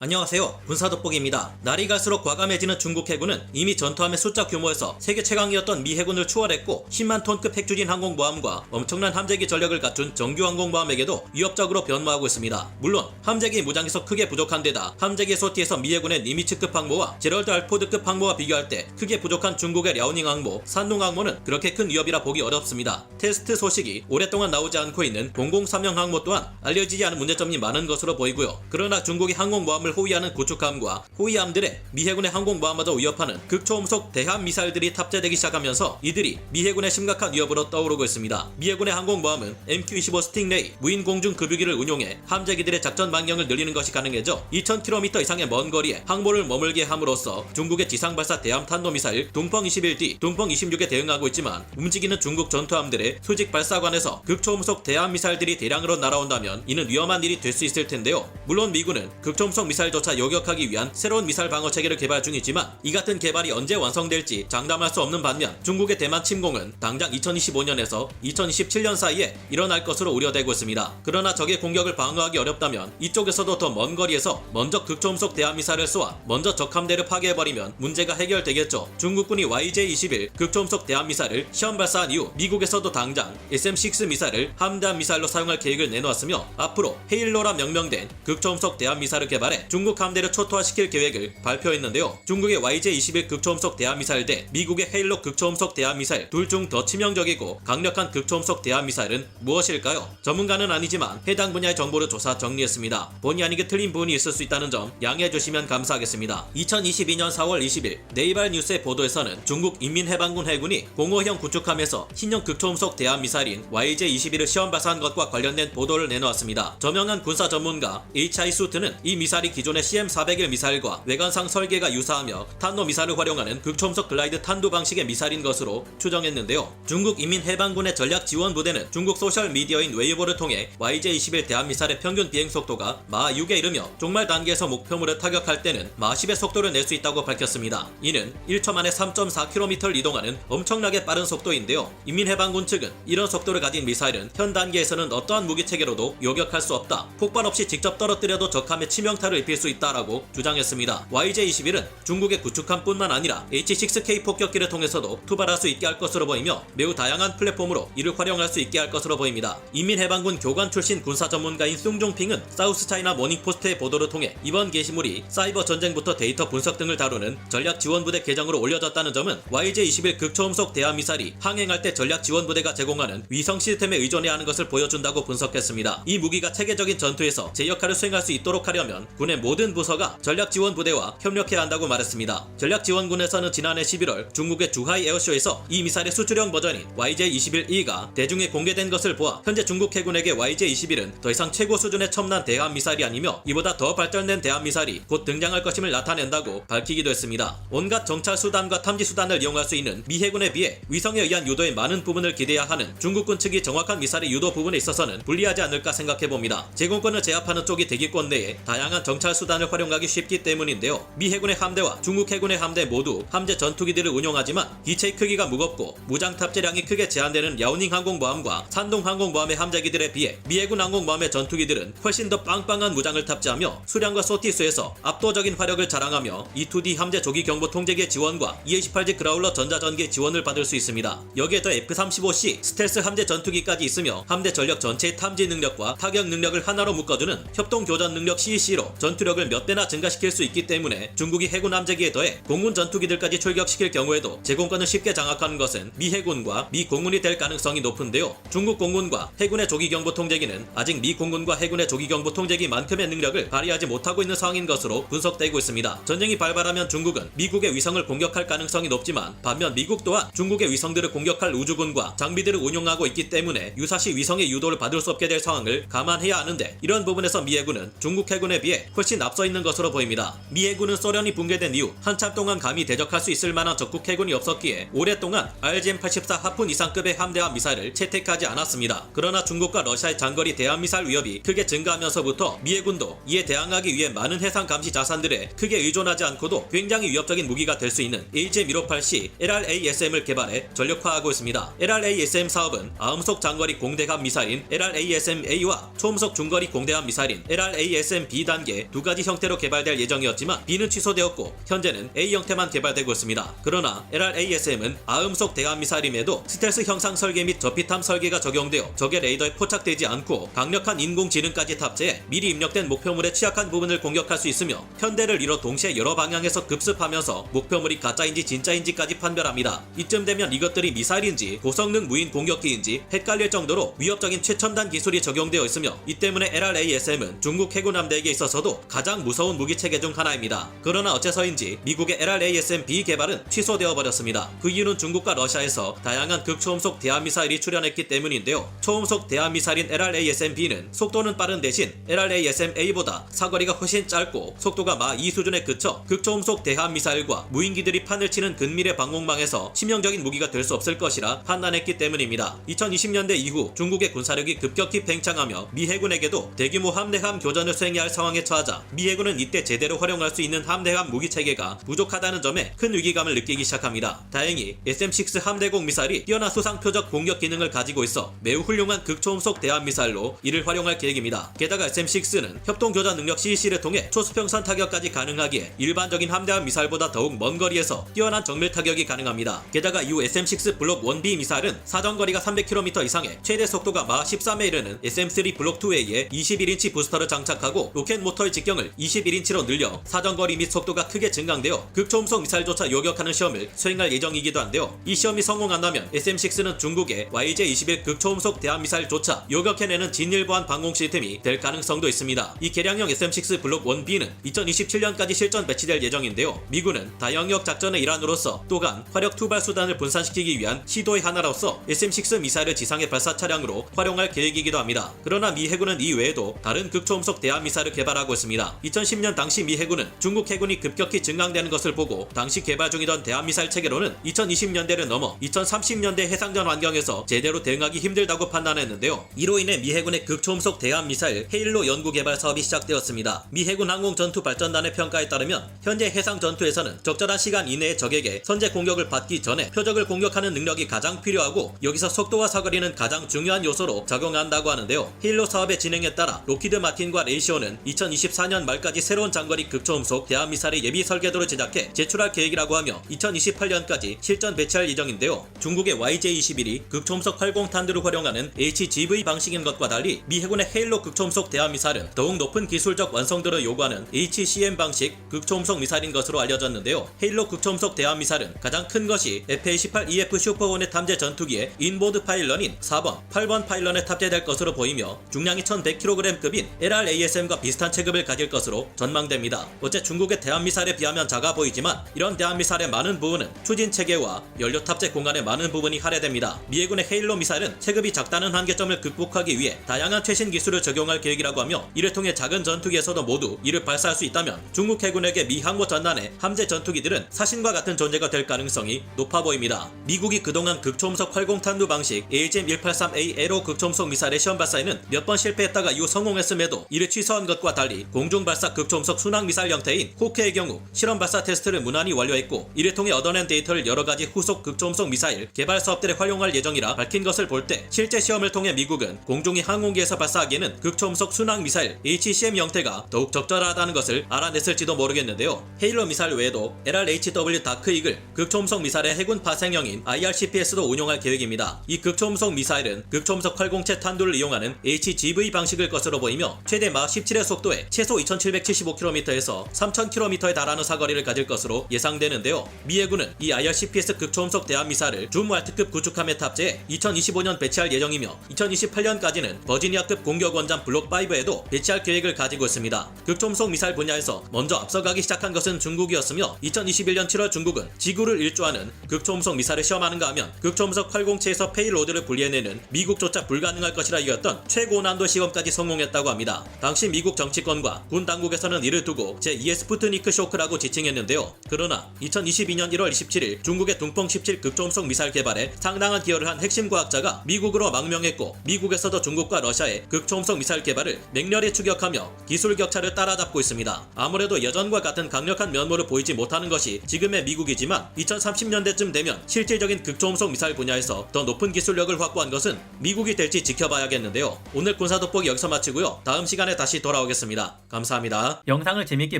안녕하세요. 군사돋보기입니다. 날이 갈수록 과감해지는 중국 해군은 이미 전투함의 숫자 규모에서 세계 최강이었던 미 해군을 추월했고 10만 톤급 핵추진 항공모함과 엄청난 함재기 전력을 갖춘 정규 항공모함에게도 위협적으로 변모하고 있습니다. 물론 함재기 무장에서 크게 부족한 데다 함재기 소티에서 미 해군의 니미츠급 항모와 제럴드 알포드급 항모와 비교할 때 크게 부족한 중국의 랴오닝 항모, 산둥 항모는 그렇게 큰 위협이라 보기 어렵습니다. 테스트 소식이 오랫동안 나오지 않고 있는 003형 항모 또한 알려지지 않은 문제점이 많은 것으로 보이고요. 그러나 중국이 항공모함을 호위하는 구축함과 호위함들의 미 해군의 항공모함마저 위협하는 극초음속 대함 미사일들이 탑재되기 시작하면서 이들이 미 해군의 심각한 위협으로 떠오르고 있습니다. 미 해군의 항공모함은 MQ-25 스팅레이 무인 공중 급유기를 운용해 함재기들의 작전 반경을 늘리는 것이 가능해져 2000km 이상의 먼 거리에 항모를 머물게 함으로써 중국의 지상발사 대함 탄도미사일 둥펑21D, 둥펑26에 대응하고 있지만 움직이는 중국 전투함들의 수직 발사관에서 극초음속 대함 미사일들이 대량으로 날아온다면 이는 위험한 일이 될 수 있을 텐데요. 물론 미군은 극초음속 미사일조차 요격하기 위한 새로운 미사일 방어 체계를 개발 중이지만 이 같은 개발이 언제 완성될지 장담할 수 없는 반면 중국의 대만 침공은 당장 2025년에서 2027년 사이에 일어날 것으로 우려되고 있습니다. 그러나 적의 공격을 방어하기 어렵다면 이쪽에서도 더 먼 거리에서 먼저 극초음속 대함 미사일을 쏘아 먼저 적 함대를 파괴해버리면 문제가 해결되겠죠. 중국군이 YJ-21 극초음속 대함 미사일을 시험 발사한 이후 미국에서도 당장 SM-6 미사일을 함대함 미사일로 사용할 계획을 내놓았으며 앞으로 헤일로라 명명된 극초음속 대함 미사일을 개발해 중국 함대를 초토화시킬 계획을 발표했는데요. 중국의 YJ-21 극초음속 대함 미사일 대 미국의 헤일로 극초음속 대함 미사일 둘 중 더 치명적이고 강력한 극초음속 대함 미사일은 무엇일까요? 전문가는 아니지만 해당 분야의 정보를 조사 정리했습니다. 본의 아니게 틀린 부분이 있을 수 있다는 점 양해해 주시면 감사하겠습니다. 2022년 4월 20일 네이발 뉴스의 보도에서는 중국 인민해방군 해군이 05형 구축함에서 신형 극초음속 대함 미사일인 YJ-21을 시험 발사한 것과 관련된 보도를 내놓았습니다. 저명한 군사 전문가 HI 수트는 이 미사일이 기존의 CM401 미사일과 외관상 설계가 유사하며 탄도 미사일을 활용하는 극초음속 글라이드 탄도 방식의 미사일인 것으로 추정했는데요. 중국 인민해방군의 전략지원부대는 중국 소셜미디어인 웨이보를 통해 YJ-21 대함미사일의 평균 비행속도가 마 6에 이르며 종말 단계에서 목표물을 타격할 때는 마 10의 속도를 낼 수 있다고 밝혔습니다. 이는 1초 만에 3.4km를 이동하는 엄청나게 빠른 속도인데요. 인민해방군 측은 이런 속도를 가진 미사일은 현 단계에서는 어떠한 무기체계로도 요격할 수 없다. 폭발 없이 직접 떨어뜨려도 적함에 치명타를 입힐 수 있다라고 주장했습니다. YJ-21은 중국의 구축함뿐만 아니라 H-6K 폭격기를 통해서도 투발할 수 있게 할 것으로 보이며 매우 다양한 플랫폼으로 이를 활용할 수 있게 할 것으로 보입니다. 인민해방군 교관 출신 군사 전문가인 숭종핑은 사우스차이나 모닝포스트의 보도를 통해 이번 게시물이 사이버 전쟁부터 데이터 분석 등을 다루는 전략지원부대 계정으로 올려졌다는 점은 YJ-21 극초음속 대함 미사일이 항행할 때 전략지원부대가 제공하는 위성 시스템에 의존해야 하는 것을 보여준다고 분석했습니다. 이 무기가 체계적인 전투에서 제 역할을 수행할 수 있도록 하려면 군의 모든 부서가 전략지원부대와 협력해야 한다고 말했습니다. 전략지원군에서는 지난해 11월 중국의 주하이 에어쇼에서 이 미사일의 수출형 버전인 YJ-21E가 대중에 공개된 것을 보아 현재 중국 해군에게 YJ-21은 더 이상 최고 수준의 첨단 대함 미사일이 아니며 이보다 더 발전된 대함 미사일이 곧 등장할 것임을 나타낸다고 밝히기도 했습니다. 온갖 정찰 수단과 탐지 수단을 이용할 수 있는 미 해군에 비해 위성에 의한 유도의 많은 부분을 기대해야 하는 중국군 측이 정확한 미사일의 유도 부분에 있어서는 불리하지 않을까 생각해봅니다. 제공권을 제압하는 쪽이 대기권 내에 다양한 정찰 수단을 활용하기 쉽기 때문인데요. 미 해군의 함대와 중국 해군의 함대 모두 함재 전투기들을 운용하지만 기체의 크기가 무겁고 무장 탑재량이 크게 제한되는 랴오닝 항공모함과 산둥 항공모함의 함재기들에 비해 미 해군 항공모함의 전투기들은 훨씬 더 빵빵한 무장을 탑재하며 수량과 소티수에서 압도적인 화력을 자랑하며 E-2D 함재 조기 경보 통제기의 지원과 E-28G 그라울러 전자전기의 지원을 받을 수 있습니다. 여기에 더 F-35C 스텔스 함재 전투기까지 있으며 함대 전력 전체의 탐지 능력과 타격 능력을 하나로 묶어주는 협동 교전 능력 CEC로 전투력을 몇 대나 증가시킬 수 있기 때문에 중국이 해군 함재기에 더해 공군 전투기들까지 출격시킬 경우에도 제공권을 쉽게 장악하는 것은 미 해군과 미 공군이 될 가능성이 높은데요. 중국 공군과 해군의 조기경보 통제기는 아직 미 공군과 해군의 조기경보 통제기만큼의 능력을 발휘하지 못하고 있는 상황인 것으로 분석되고 있습니다. 전쟁이 발발하면 중국은 미국의 위성을 공격할 가능성이 높지만 반면 미국 또한 중국의 위성들을 공격할 우주군과 장비들을 운용하고 있기 때문에 유사시 위성의 유도를 받을 수 없게 될 상황을 감안해야 하는데 이런 부분에서 미 해군은 중국 해군에 비해 훨씬 앞서 있는 것으로 보입니다. 미 해군은 소련이 붕괴된 이후 한참 동안 감히 대적할 수 있을 만한 적국 해군이 없었기에 오랫동안 RGM-84 하푼 이상급의 함대와 미사일을 채택하지 않았습니다. 그러나 중국과 러시아의 장거리 대함 미사일 위협이 크게 증가하면서부터 미 해군도 이에 대항하기 위해 많은 해상 감시 자산들에 크게 의존하지 않고도 굉장히 위협적인 무기가 될 수 있는 AGM-158C LRASM을 개발해 전력화하고 있습니다. LRASM 사업은 아음속 장거리 공대함 미사일인 LRASM-A와 초음속 중거리 공대함 미사일인 LRASM-B 단계 두 가지 형태로 개발될 예정이었지만 B는 취소되었고 현재는 A 형태만 개발되고 있습니다. 그러나 LRASM은 아음속 대함미사일임에도 스텔스 형상 설계 및 저피탐 설계가 적용되어 적의 레이더에 포착되지 않고 강력한 인공지능까지 탑재해 미리 입력된 목표물의 취약한 부분을 공격할 수 있으며 편대를 이뤄 동시에 여러 방향에서 급습하면서 목표물이 가짜인지 진짜인지까지 판별합니다. 이쯤 되면 이것들이 미사일인지 고성능 무인 공격기인지 헷갈릴 정도로 위협적인 최첨단 기술이 적용되어 있으며 이 때문에 LRASM은 중국 해군 함대에게 있어서도 가장 무서운 무기체계 중 하나입니다. 그러나 어째서인지 미국의 LRASM-B 개발은 취소되어 버렸습니다. 그 이유는 중국과 러시아에서 다양한 극초음속 대함미사일이 출현했기 때문인데요. 초음속 대함미사일인 LRASM-B는 속도는 빠른 대신 LRASM-A보다 사거리가 훨씬 짧고 속도가 마 2 수준에 그쳐 극초음속 대함미사일과 무인기들이 판을 치는 근미래 방공망에서 치명적인 무기가 될 수 없을 것이라 판단했기 때문입니다. 2020년대 이후 중국의 군사력이 급격히 팽창하며 미 해군에게도 대규모 함대함 교전을 수행해야 할 상황에 처하자 미 해군은 이때 제대로 활용할 수 있는 함대함 무기체계가 부족하다는 점에 큰 위기감을 느끼기 시작합니다. 다행히 SM-6 함대공 미사일이 뛰어난 수상 표적 공격 기능을 가지고 있어 매우 훌륭한 극초음속 대함미사일로 이를 활용할 계획입니다. 게다가 SM-6는 협동교전 능력 CEC를 통해 초수평선 타격까지 가능하기에 일반적인 함대함 미사일보다 더욱 먼 거리에서 뛰어난 정밀 타격이 가능합니다. 게다가 이후 SM-6 블록 1B 미사일은 사정거리가 300km 이상에 최대 속도가 마 13에 이르는 SM-3 블록 2A에 21인치 부스터를 장착하고 로켓 모터의 직경을 21인치로 늘려 사정거리 및 속도가 크게 증강되어 극초음속 미사일조차 요격하는 시험을 수행할 예정이기도 한데요. 이 시험이 성공한다면 SM-6는 중국의 YJ-21 극초음속 대함미사일조차 요격해내는 진일보한 방공 시스템이 될 가능성도 있습니다. 이 개량형 SM-6 블록 1B는 2027년까지 실전 배치될 예정인데요. 미군은 다영역 작전의 일환으로서 또한 화력 투발 수단을 분산시키기 위한 시도의 하나로서 SM-6 미사일을 지상의 발사 차량으로 활용할 계획이기도 합니다. 그러나 미 해군은 이 외에도 다른 극초음속 대함미사일을 개발하고 있습니다. 2010년 당시 미 해군은 중국 해군이 급격히 증강되는 것을 보고 당시 개발 중이던 대함미사일 체계로는 2020년대를 넘어 2030년대 해상전 환경에서 제대로 대응하기 힘들다고 판단했는데요. 이로 인해 미 해군의 극초음속 대함미사일 헤일로 연구 개발 사업이 시작되었습니다. 미 해군 항공전투발전단의 평가에 따르면 현재 해상 전투에서는 적절한 시간 이내에 적에게 선제 공격을 받기 전에 표적을 공격하는 능력이 가장 필요하고 여기서 속도와 사거리는 가장 중요한 요소로 작용한다고 하는데요. 헤일로 사업의 진행에 따라 로키드 마틴과 레이시오는 2024년 말까지 새로운 장거리 극초음속 대함미사일의 예비 설계도를 제작해 제출할 계획이라고 하며 2028년까지 실전 배치할 예정인데요. 중국의 YJ-21이 극초음속 활공탄두를 활용하는 HGV 방식인 것과 달리 미 해군의 헤일로 극초음속 대함미사일은 더욱 높은 기술적 완성도를 요구하는 HCM 방식 극초음속 미사일인 것으로 알려졌는데요. 헤일로 극초음속 대함미사일은 가장 큰 것이 F-18EF 슈퍼원의 탐재 전투기에 인보드 파일런인 4번, 8번 파일런에 탑재될 것으로 보이며 중량이 1100kg급인 LRASM과 비슷한 체급을 가질 것으로 전망됩니다. 어째 중국의 대함미사일에 비하면 작아 보이지만 이런 대함미사일의 많은 부분은 추진 체계와 연료 탑재 공간의 많은 부분이 할애됩니다. 미 해군의 헤일로 미사일은 체급이 작다는 한계점을 극복하기 위해 다양한 최신 기술을 적용할 계획이라고 하며 이를 통해 작은 전투기에서도 모두 이를 발사할 수 있다면 중국 해군에게 미 항모 전단의 함재 전투기들은 사신과 같은 존재가 될 가능성이 높아 보입니다. 미국이 그동안 극초음속 활공탄두 방식 AGM-183A 에로 극초음속 미사일의 시험 발사에는 몇 번 실패했다가 이후 성공했음에도 이를 취소한 것과 달리 공중발사 극초음속 순항 미사일 형태인 호크의 경우 실험 발사 테스트를 무난히 완료했고 이를 통해 얻어낸 데이터를 여러가지 후속 극초음속 미사일 개발 사업들에 활용할 예정이라 밝힌 것을 볼 때 실제 시험을 통해 미국은 공중이 항공기에서 발사하기에는 극초음속 순항 미사일 HCM 형태가 더욱 적절하다는 것을 알아냈을지도 모르겠는데요. 헤일로 미사일 외에도 LRHW 다크이글 극초음속 미사일의 해군 파생형인 IRCPS도 운용할 계획입니다. 이 극초음속 미사일은 극초음속 활공체 탄두를 이용하는 HGV 방식일 것으로 보이며 최대 마 17의 속도에 최소 2775km에서 3000km에 달하는 사거리를 가질 것으로 예상되는데요. 미 해군은 이 IRCPS 극초음속 대함미사일을 줌 왈트급 구축함에 탑재해 2025년 배치할 예정이며 2028년까지는 버지니아급 공격원잠 블록 5에도 배치할 계획을 가지고 있습니다. 극초음속 미사일 분야에서 먼저 앞서가기 시작한 것은 중국이었으며 2021년 7월 중국은 지구를 일조하는 극초음속 미사일을 시험하는가 하면 극초음속 활공체에서 페이로드를 분리해내는 미국조차 불가능할 것이라 이었던 최고난도 시험까지 성공했다고 합니다. 당시 미국 정치권과 군 당국에서는 이를 두고 제2의 스푸트니크 쇼크라고 지칭했는데요. 그러나 2022년 1월 27일 중국의 둥펑 17 극초음속 미사일 개발에 상당한 기여를 한 핵심 과학자가 미국으로 망명했고 미국에서도 중국과 러시아의 극초음속 미사일 개발을 맹렬히 추격하며 기술 격차를 따라잡고 있습니다. 아무래도 예전과 같은 강력한 면모를 보이지 못하는 것이 지금의 미국이지만 2030년대쯤 되면 실질적인 극초음속 미사일 분야에서 더 높은 기술력을 확보한 것은 미국이 될지 지켜봐야겠는데요. 오늘 군사 돋보기 여기서 마치고요. 다음 시간에 다시 돌아오겠습니다. 감사합니다. 영상을 재밌게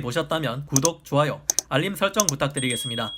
보셨다면 구독, 좋아요, 알림 설정 부탁드리겠습니다.